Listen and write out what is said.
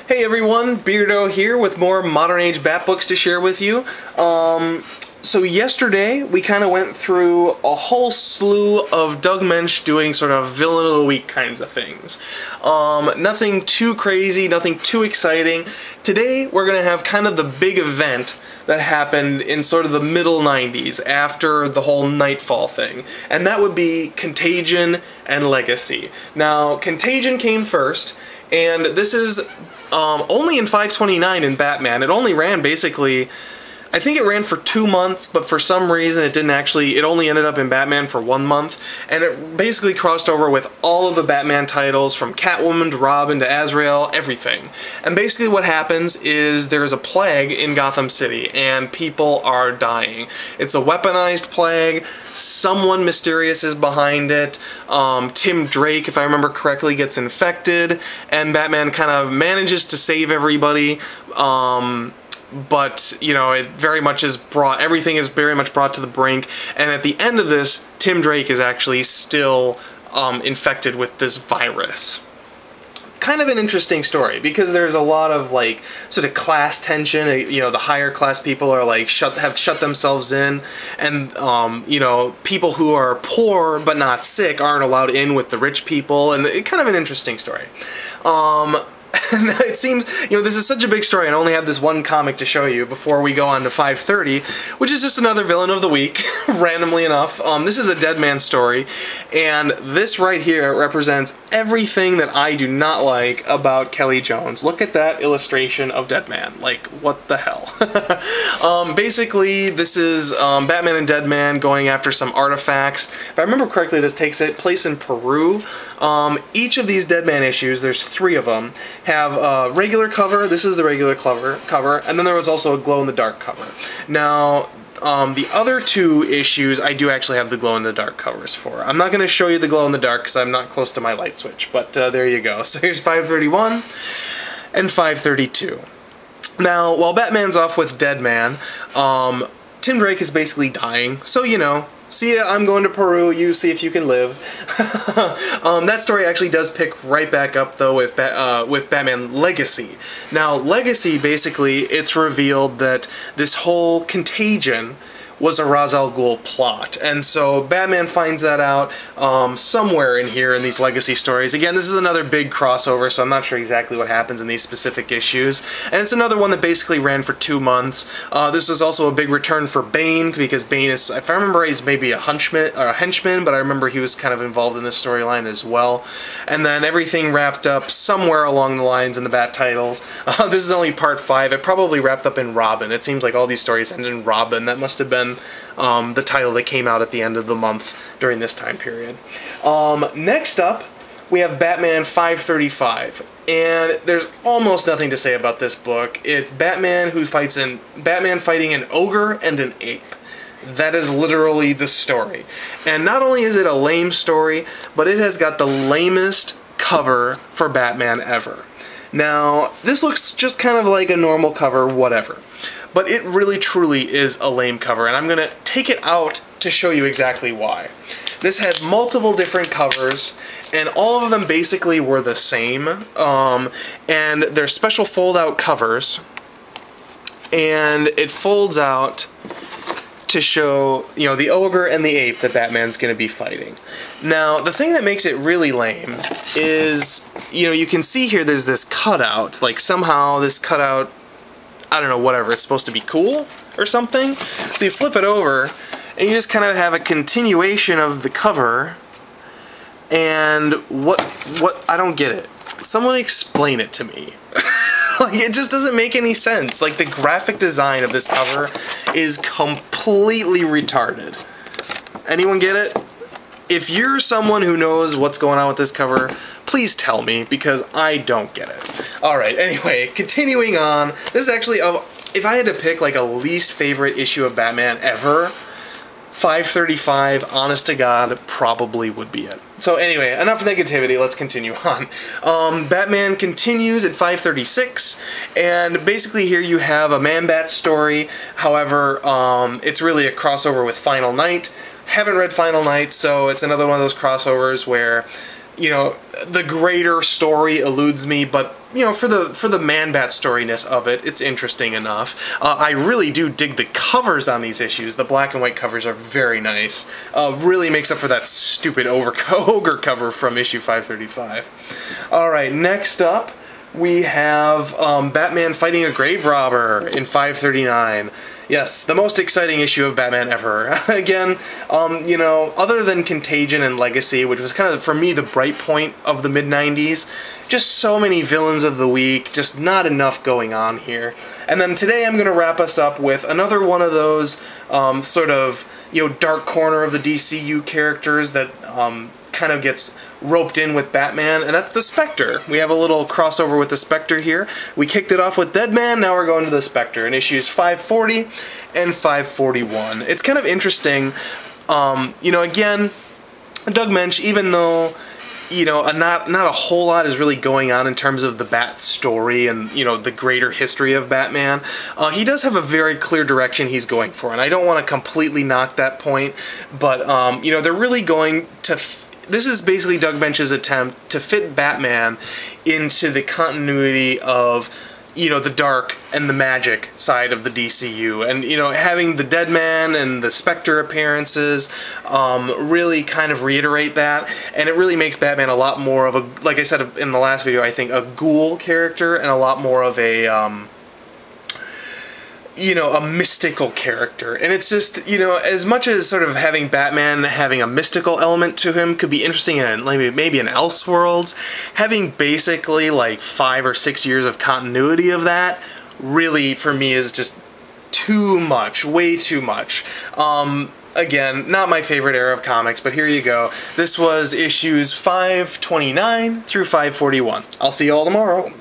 Hey everyone, Beardo here with more Modern Age Bat books to share with you. So yesterday we kind of went through a whole slew of Doug Moench doing sort of villain of the week kinds of things. Nothing too crazy, nothing too exciting. Today we're going to have kind of the big event that happened in sort of the middle 90s after the whole Nightfall thing. And that would be Contagion and Legacy. Now, Contagion came first, and this is only in 529 in Batman. It only ran basically, I think it ran for 2 months, but for some reason it only ended up in Batman for 1 month, and it basically crossed over with all of the Batman titles from Catwoman to Robin to Azrael, everything. And basically what happens is there's a plague in Gotham City, and people are dying. It's a weaponized plague, someone mysterious is behind it, Tim Drake, if I remember correctly, gets infected, and Batman kind of manages to save everybody, but, you know, everything is very much brought to the brink, and at the end of this, Tim Drake is actually still infected with this virus. Kind of an interesting story, because there's a lot of, like, sort of class tension. You know, the higher class people are, like, have shut themselves in, and, you know, people who are poor but not sick aren't allowed in with the rich people, and it's kind of an interesting story. It seems, you know, this is such a big story, and I only have this one comic to show you before we go on to 530, which is just another villain of the week, randomly enough. This is a Deadman story, and this right here represents everything that I do not like about Kelly Jones. Look at that illustration of Deadman. Like, what the hell? Basically, this is Batman and Deadman going after some artifacts. If I remember correctly, this takes place in Peru. Each of these Deadman issues, there's 3 of them, have a regular cover. This is the regular cover, and then there was also a glow-in-the-dark cover. Now, the other 2 issues, I do actually have the glow-in-the-dark covers for. I'm not going to show you the glow-in-the-dark because I'm not close to my light switch, but there you go. So here's 531 and 532. Now, while Batman's off with Deadman, Tim Drake is basically dying, so, you know, see ya, I'm going to Peru, you see if you can live. That story actually does pick right back up, though, with Batman Legacy. Now, Legacy, basically, it's revealed that this whole Contagion was a Ra's al Ghul plot, and so Batman finds that out somewhere in here in these Legacy stories. Again, this is another big crossover, so I'm not sure exactly what happens in these specific issues, and it's another one that basically ran for 2 months. This was also a big return for Bane, because Bane is, if I remember right, he's maybe a henchman, but I remember he was kind of involved in this storyline as well. And then everything wrapped up somewhere along the lines in the Bat titles. This is only part 5. It probably wrapped up in Robin. It seems like all these stories end in Robin. That must have been the title that came out at the end of the month during this time period. Next up, we have Batman 535, and there's almost nothing to say about this book. It's Batman fighting an ogre and an ape. That is literally the story. And not only is it a lame story, but it has got the lamest cover for Batman ever. Now, this looks just kind of like a normal cover, whatever. But it really truly is a lame cover, and I'm going to take it out to show you exactly why. This had multiple different covers, and all of them basically were the same, and they're special fold-out covers, and it folds out to show, you know, the ogre and the ape that Batman's going to be fighting. Now, the thing that makes it really lame is, you know, you can see here there's this cutout, like somehow this cutout, I don't know, whatever, it's supposed to be cool or something. So you flip it over, and you just kind of have a continuation of the cover, and what, I don't get it. Someone explain it to me. Like, it just doesn't make any sense. Like, the graphic design of this cover is completely retarded. Anyone get it? If you're someone who knows what's going on with this cover, please tell me, because I don't get it. Alright, anyway, continuing on. This is actually, if I had to pick, like, a least favorite issue of Batman ever, 535, honest to God, probably would be it. So anyway, enough negativity, let's continue on. Batman continues at 536, and basically here you have a Man-Bat story. However, it's really a crossover with Final Night. Haven't read Final Night, so it's another one of those crossovers where you know, the greater story eludes me, but you know, for the Man-Bat storiness of it, it's interesting enough. I really do dig the covers on these issues. The black and white covers are very nice. Really makes up for that stupid ogre cover from issue 535. All right, next up we have Batman fighting a grave robber in 539. Yes, the most exciting issue of Batman ever. Again, you know, other than Contagion and Legacy, which was kind of, for me, the bright point of the mid-90s, just so many villains of the week, just not enough going on here. And then today I'm going to wrap us up with another one of those sort of, you know, dark corner of the DCU characters that kind of gets roped in with Batman, and that's the Spectre. We have a little crossover with the Spectre here. We kicked it off with Deadman, now we're going to the Spectre in issues 540 and 541. It's kind of interesting, you know, again, Doug Moench, even though, you know, not a whole lot is really going on in terms of the Bat story and, you know, the greater history of Batman, he does have a very clear direction he's going for, and I don't want to completely knock that point, but, you know, they're really going to... This is basically Doug Moench's attempt to fit Batman into the continuity of, you know, the dark and the magic side of the DCU. And, you know, having the Deadman and the Spectre appearances really kind of reiterate that. And it really makes Batman a lot more of a, like I said in the last video, I think, a ghoul character and a lot more of a... you know, a mystical character. And it's just, you know, as much as sort of having Batman having a mystical element to him could be interesting in maybe in Elseworlds, having basically like 5 or 6 years of continuity of that really, for me, is just too much, way too much. Again, not my favorite era of comics, but here you go. This was issues 529 through 541. I'll see you all tomorrow.